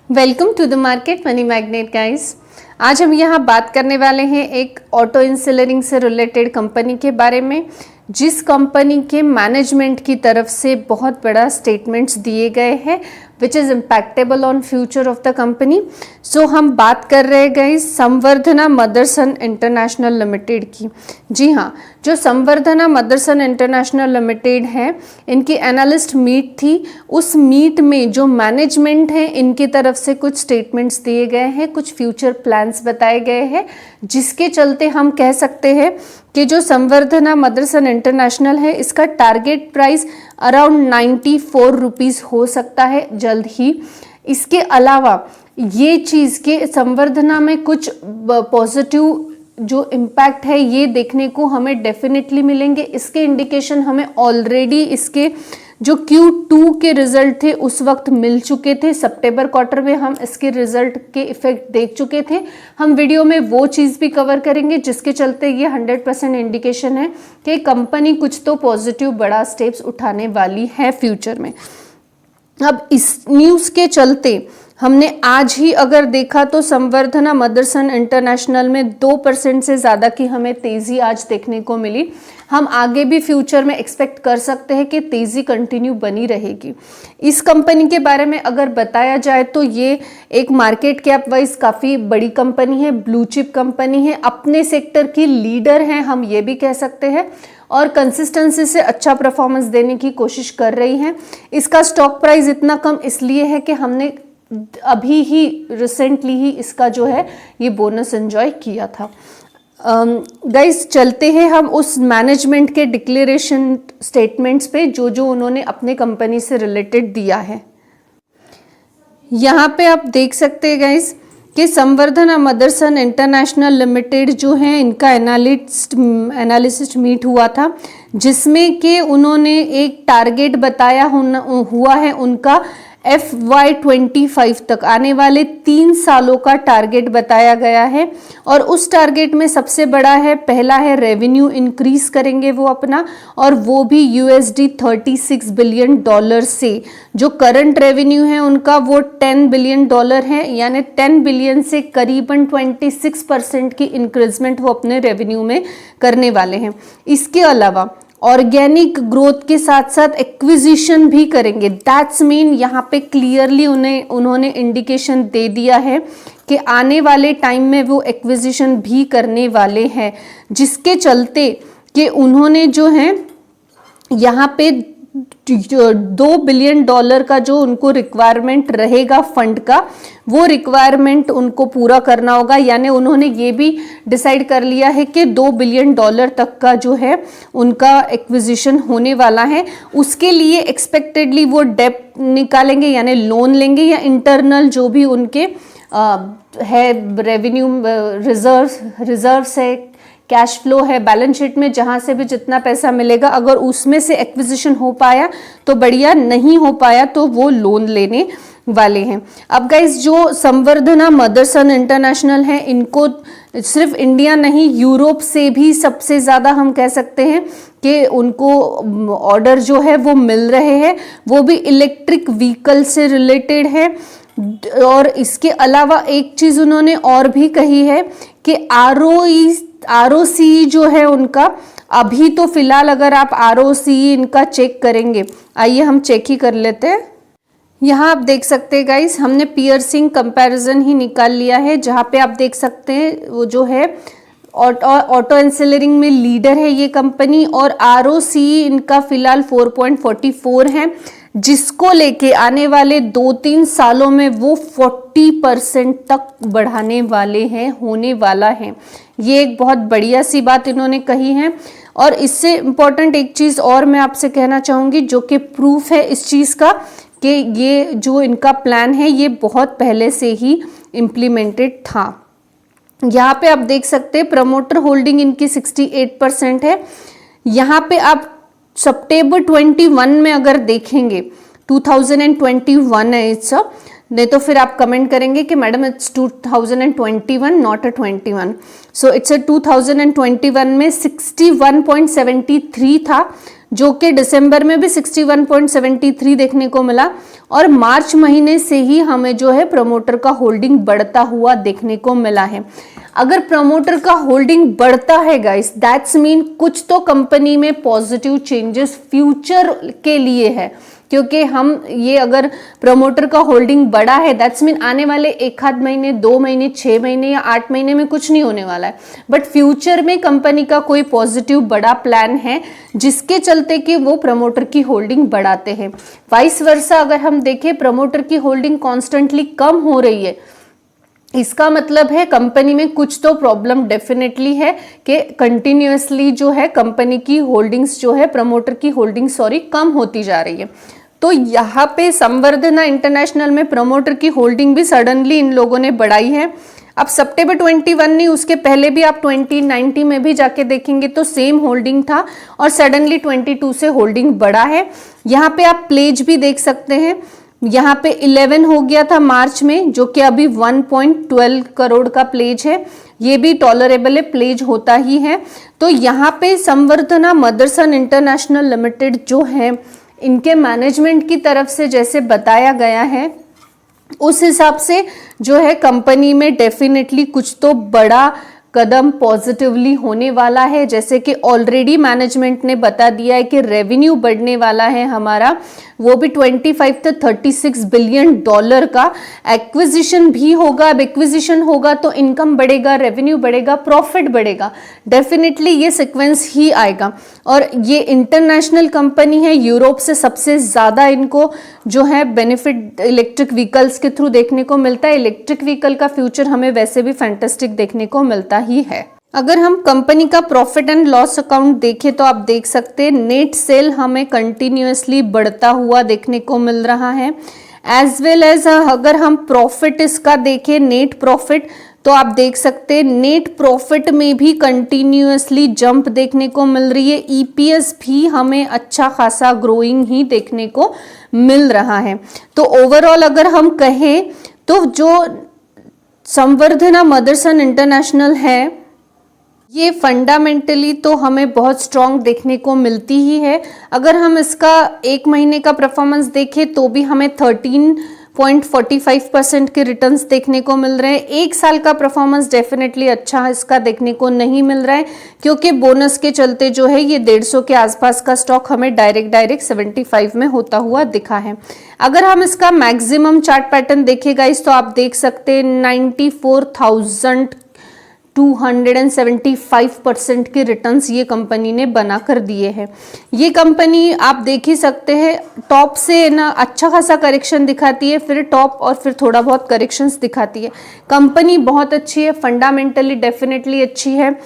Welcome to the market money magnet guys. आज हम यहाँ बात करने वाले हैं एक ऑटो इंसिलरिंग से रिलेटेड कंपनी के बारे में, जिस कंपनी के मैनेजमेंट की तरफ से बहुत बड़ा स्टेटमेंट्स दिए गए हैं which is impactable on future of the company. So हम बात कर रहे गए संवर्धना मदरसन इंटरनेशनल लिमिटेड की। जी हाँ, जो संवर्धना मदरसन इंटरनेशनल लिमिटेड है, इनकी एनालिस्ट मीट थी। उस मीट में जो मैनेजमेंट है, इनकी तरफ से कुछ स्टेटमेंट्स दिए गए हैं, कुछ फ्यूचर प्लान्स बताए गए हैं, जिसके चलते हम कह सकते हैं कि जो संवर्धना मदरसन इंटरनेशनल है, इसका टारगेट प्राइस अराउंड 94 रुपीज़ हो सकता है जल्द ही। इसके अलावा ये चीज़ के संवर्धना में कुछ पॉजिटिव जो इम्पैक्ट है ये देखने को हमें डेफिनेटली मिलेंगे। इसके इंडिकेशन हमें ऑलरेडी इसके जो Q2 के रिजल्ट थे उस वक्त मिल चुके थे। सितंबर क्वार्टर में हम इसके रिजल्ट के इफेक्ट देख चुके थे। हम वीडियो में वो चीज़ भी कवर करेंगे जिसके चलते ये 100% इंडिकेशन है कि कंपनी कुछ तो पॉजिटिव बड़ा स्टेप्स उठाने वाली है फ्यूचर में। अब इस न्यूज़ के चलते हमने आज ही अगर देखा तो संवर्धना मदरसन इंटरनेशनल में 2% से ज़्यादा की हमें तेज़ी आज देखने को मिली। हम आगे भी फ्यूचर में एक्सपेक्ट कर सकते हैं कि तेज़ी कंटिन्यू बनी रहेगी। इस कंपनी के बारे में अगर बताया जाए तो ये एक मार्केट कैप वाइज काफ़ी बड़ी कंपनी है, ब्लू चिप कंपनी है, अपने सेक्टर की लीडर हैं, हम ये भी कह सकते हैं, और कंसिस्टेंसी से अच्छा परफॉर्मेंस देने की कोशिश कर रही हैं। इसका स्टॉक प्राइस इतना कम इसलिए है कि हमने अभी ही रिसेंटली ही इसका जो है ये बोनस एंजॉय किया था। गाइस चलते हैं हम उस मैनेजमेंट के डिक्लेरेशन स्टेटमेंट्स पे जो जो उन्होंने अपने कंपनी से रिलेटेड दिया है। यहाँ पे आप देख सकते हैं गाइस कि संवर्धना मदरसन इंटरनेशनल लिमिटेड जो है, इनका एनालिसिस्ट मीट हुआ था, जिसमें कि उन्होंने एक टारगेट बताया हुआ है उनका FY25 तक आने वाले 3 सालों का टारगेट बताया गया है। और उस टारगेट में सबसे बड़ा है, पहला है रेवेन्यू इंक्रीज करेंगे वो अपना, और वो भी $36 बिलियन से। जो करंट रेवेन्यू है उनका वो $10 बिलियन है, यानी 10 बिलियन से करीबन 26% की इंक्रीजमेंट वो अपने रेवेन्यू में करने वाले हैं। इसके अलावा ऑर्गेनिक ग्रोथ के साथ साथ एक्विजिशन भी करेंगे। दैट्स मीन यहाँ पे क्लियरली उन्होंने इंडिकेशन दे दिया है कि आने वाले टाइम में वो एक्विजिशन भी करने वाले हैं, जिसके चलते कि उन्होंने जो है यहाँ पे $2 बिलियन का जो उनको रिक्वायरमेंट रहेगा फंड का, वो रिक्वायरमेंट उनको पूरा करना होगा। यानी उन्होंने ये भी डिसाइड कर लिया है कि $2 बिलियन तक का जो है उनका एक्विजिशन होने वाला है। उसके लिए एक्सपेक्टेडली वो डेप्ट निकालेंगे, यानी लोन लेंगे, या इंटरनल जो भी उनके है रेवेन्यू रिजर्व है, कैश फ्लो है, बैलेंस शीट में जहां से भी जितना पैसा मिलेगा, अगर उसमें से एक्विजिशन हो पाया तो बढ़िया, नहीं हो पाया तो वो लोन लेने वाले हैं। अब गाइस जो संवर्धना मदरसन इंटरनेशनल है, इनको सिर्फ इंडिया नहीं यूरोप से भी सबसे ज़्यादा हम कह सकते हैं कि उनको ऑर्डर जो है वो मिल रहे हैं, वो भी इलेक्ट्रिक व्हीकल से रिलेटेड है। और इसके अलावा एक चीज़ उन्होंने और भी कही है कि ROC जो है उनका, अभी तो फिलहाल अगर आप ROC इनका चेक करेंगे, आइए हम चेक ही कर लेते हैं। यहाँ आप देख सकते हैं गाइस, हमने पियर्सिंग कंपैरिजन ही निकाल लिया है, जहाँ पे आप देख सकते हैं वो जो है ऑटो इंसिलरिंग में लीडर है ये कंपनी, और ROC इनका फिलहाल 4.44 है, जिसको लेके आने वाले 2-3 सालों में वो 40% तक बढ़ाने वाले हैं, होने वाला है। ये एक बहुत बढ़िया सी बात इन्होंने कही है। और इससे इम्पॉर्टेंट एक चीज़ और मैं आपसे कहना चाहूँगी, जो कि प्रूफ है इस चीज़ का कि ये जो इनका प्लान है ये बहुत पहले से ही इम्प्लीमेंटेड था। यहाँ पे आप देख सकते हैं प्रमोटर होल्डिंग इनकी 68% है। यहाँ पे आप सितंबर 21 में अगर देखेंगे, 2021 है इट्स, नहीं तो फिर आप कमेंट करेंगे कि madam it's 2021 not a 21। So it's a 2021 में 61.73 था, जो कि दिसंबर में भी 61.73 देखने को मिला, और मार्च महीने से ही हमें जो है प्रमोटर का होल्डिंग बढ़ता हुआ देखने को मिला है। अगर प्रमोटर का होल्डिंग बढ़ता है गाइस, दैट्स मीन कुछ तो कंपनी में पॉजिटिव चेंजेस फ्यूचर के लिए है, क्योंकि हम ये अगर प्रमोटर का होल्डिंग बढ़ा है दैट्स मीन आने वाले एक आध महीने, 2 महीने, 6 महीने या 8 महीने में कुछ नहीं होने वाला है, बट फ्यूचर में कंपनी का कोई पॉजिटिव बड़ा प्लान है जिसके चलते कि वो प्रमोटर की होल्डिंग बढ़ाते हैं। वाइस वर्सा अगर हम देखें प्रमोटर की होल्डिंग कॉन्स्टेंटली कम हो रही है, इसका मतलब है कंपनी में कुछ तो प्रॉब्लम डेफिनेटली है कि कंटिन्यूअसली जो है कंपनी की होल्डिंग्स जो है प्रमोटर की होल्डिंग कम होती जा रही है। तो यहाँ पे संवर्धना इंटरनेशनल में प्रमोटर की होल्डिंग भी सडनली इन लोगों ने बढ़ाई है। अब सितंबर 21 नहीं, उसके पहले भी आप 2019 में भी जाके देखेंगे तो सेम होल्डिंग था और सडनली 22 से होल्डिंग बढ़ा है। यहाँ पे आप प्लेज भी देख सकते हैं, यहाँ पे 11 हो गया था मार्च में, जो कि अभी 1.12 करोड़ का प्लेज है, ये भी टॉलरेबल है, प्लेज होता ही है। तो यहाँ पे संवर्धना मदरसन इंटरनेशनल लिमिटेड जो है, इनके मैनेजमेंट की तरफ से जैसे बताया गया है उस हिसाब से जो है कंपनी में डेफिनेटली कुछ तो बड़ा कदम पॉजिटिवली होने वाला है। जैसे कि ऑलरेडी मैनेजमेंट ने बता दिया है कि रेवेन्यू बढ़ने वाला है हमारा, वो भी 25 से 36 बिलियन डॉलर का। एक्विजिशन भी होगा, अब एक्विजिशन होगा तो इनकम बढ़ेगा, रेवेन्यू बढ़ेगा, प्रॉफिट बढ़ेगा, डेफिनेटली ये सीक्वेंस ही आएगा। और ये इंटरनेशनल कंपनी है, यूरोप से सबसे ज़्यादा इनको जो है बेनिफिट इलेक्ट्रिक व्हीकल्स के थ्रू देखने को मिलता है। इलेक्ट्रिक व्हीकल का फ्यूचर हमें वैसे भी फैंटास्टिक देखने को मिलता ही है। अगर हम कंपनी का प्रॉफिट एंड लॉस अकाउंट देखें तो आप देख सकते हैं नेट सेल हमें कंटिन्यूअसली बढ़ता हुआ देखने को मिल रहा है, एज वेल एज अगर हम प्रॉफिट इसका देखें नेट प्रॉफिट, तो आप देख सकते हैं नेट प्रॉफिट में भी कंटिन्यूअसली जंप देखने को मिल रही है। ईपीएस भी हमें अच्छा खासा ग्रोइंग ही देखने को मिल रहा है। तो ओवरऑल अगर हम कहें तो जो संवर्धना मदरसन इंटरनेशनल है, ये फंडामेंटली तो हमें बहुत स्ट्रॉन्ग देखने को मिलती ही है। अगर हम इसका एक महीने का परफॉर्मेंस देखें तो भी हमें 13.45% के रिटर्न्स देखने को मिल रहे हैं। एक साल का परफॉर्मेंस डेफिनेटली अच्छा इसका देखने को नहीं मिल रहा है, क्योंकि बोनस के चलते जो है ये 150 के आसपास का स्टॉक हमें डायरेक्ट 75 में होता हुआ दिखा है। अगर हम इसका मैक्सिमम चार्ट पैटर्न देखेगा इस तो आप देख सकते हैं 94,275% के रिटर्न्स ये कंपनी ने बना कर दिए हैं। ये कंपनी आप देख ही सकते हैं टॉप से ना अच्छा खासा करेक्शन दिखाती है, फिर टॉप और फिर थोड़ा बहुत करेक्शंस दिखाती है। कंपनी बहुत अच्छी है, फंडामेंटली डेफिनेटली अच्छी है।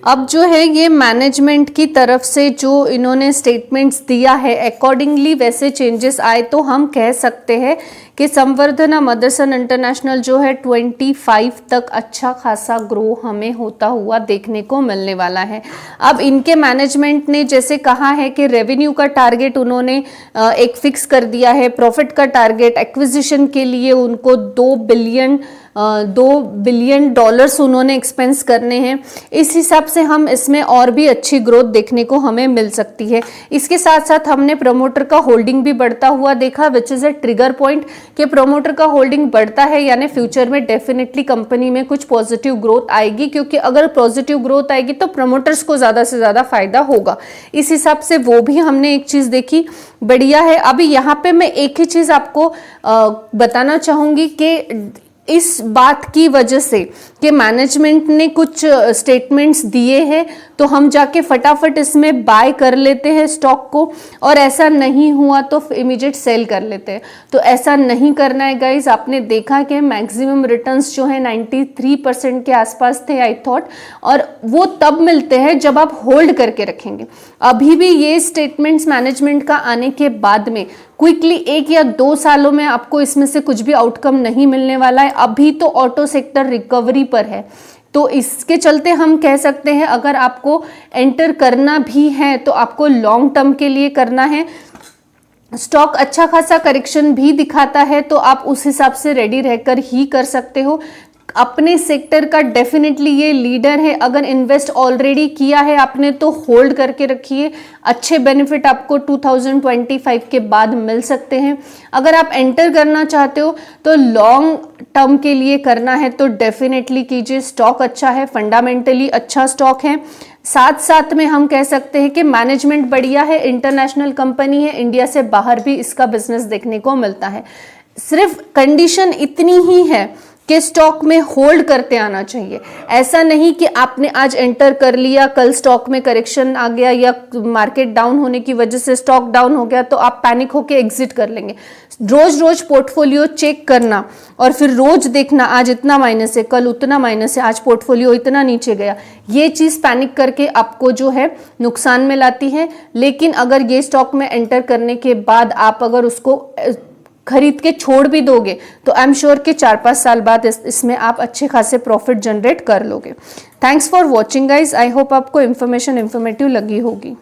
अब जो है ये मैनेजमेंट की तरफ से जो इन्होंने स्टेटमेंट्स दिया है अकॉर्डिंगली वैसे चेंजेस आए तो हम कह सकते हैं कि संवर्धना मदरसन इंटरनेशनल जो है 25 तक अच्छा खासा ग्रो हमें होता हुआ देखने को मिलने वाला है। अब इनके मैनेजमेंट ने जैसे कहा है कि रेवेन्यू का टारगेट उन्होंने एक फिक्स कर दिया है, प्रॉफिट का टारगेट एक्विजिशन के लिए उनको 2 बिलियन डॉलर्स उन्होंने एक्सपेंस करने हैं। इस हिसाब से हम इसमें और भी अच्छी ग्रोथ देखने को हमें मिल सकती है। इसके साथ साथ हमने प्रमोटर का होल्डिंग भी बढ़ता हुआ देखा, which is a trigger point कि प्रमोटर का होल्डिंग बढ़ता है यानी फ्यूचर में डेफिनेटली कंपनी में कुछ पॉजिटिव ग्रोथ आएगी, क्योंकि अगर पॉजिटिव ग्रोथ आएगी तो प्रमोटर्स को ज़्यादा से ज़्यादा फायदा होगा। इस हिसाब से वो भी हमने एक चीज़ देखी, बढ़िया है। अभी यहाँ पे मैं एक ही चीज़ आपको बताना चाहूँगी कि इस बात की वजह से कि मैनेजमेंट ने कुछ स्टेटमेंट्स दिए हैं तो हम जाके फटाफट इसमें बाय कर लेते हैं स्टॉक को, और ऐसा नहीं हुआ तो इमीडिएट सेल कर लेते हैं। तो ऐसा नहीं करना है गाइज। आपने देखा कि मैक्सिमम रिटर्न्स जो है 93% के आसपास थे आई थॉट, और वो तब मिलते हैं जब आप होल्ड करके रखेंगे। अभी भी ये स्टेटमेंट्स मैनेजमेंट का आने के बाद में क्विकली 1 या 2 सालों में आपको इसमें से कुछ भी आउटकम नहीं मिलने वाला है। अभी तो ऑटो सेक्टर रिकवरी पर है, तो इसके चलते हम कह सकते हैं अगर आपको एंटर करना भी है तो आपको लॉन्ग टर्म के लिए करना है। स्टॉक अच्छा खासा करेक्शन भी दिखाता है तो आप उस हिसाब से रेडी रहकर ही कर सकते हो। अपने सेक्टर का डेफिनेटली ये लीडर है। अगर इन्वेस्ट ऑलरेडी किया है आपने तो होल्ड करके रखिए, अच्छे बेनिफिट आपको 2025 के बाद मिल सकते हैं। अगर आप एंटर करना चाहते हो तो लॉन्ग टर्म के लिए करना है तो डेफिनेटली कीजिए। स्टॉक अच्छा है, फंडामेंटली अच्छा स्टॉक है। साथ साथ में हम कह सकते हैं कि मैनेजमेंट बढ़िया है, इंटरनेशनल कंपनी है, इंडिया से बाहर भी इसका बिजनेस देखने को मिलता है। सिर्फ कंडीशन इतनी ही है कि स्टॉक में होल्ड करते आना चाहिए। ऐसा नहीं कि आपने आज एंटर कर लिया, कल स्टॉक में करेक्शन आ गया या मार्केट डाउन होने की वजह से स्टॉक डाउन हो गया तो आप पैनिक होके एग्जिट कर लेंगे। रोज रोज पोर्टफोलियो चेक करना और फिर रोज देखना आज इतना माइनस है, कल उतना माइनस है, आज पोर्टफोलियो इतना नीचे गया, ये चीज पैनिक करके आपको जो है नुकसान में लाती है। लेकिन अगर ये स्टॉक में एंटर करने के बाद आप अगर उसको खरीद के छोड़ भी दोगे तो आई एम श्योर कि 4-5 साल बाद इसमें आप अच्छे खासे प्रॉफिट जनरेट कर लोगे। Thanks for watching guys. I hope आपको इन्फॉर्मेटिव लगी होगी।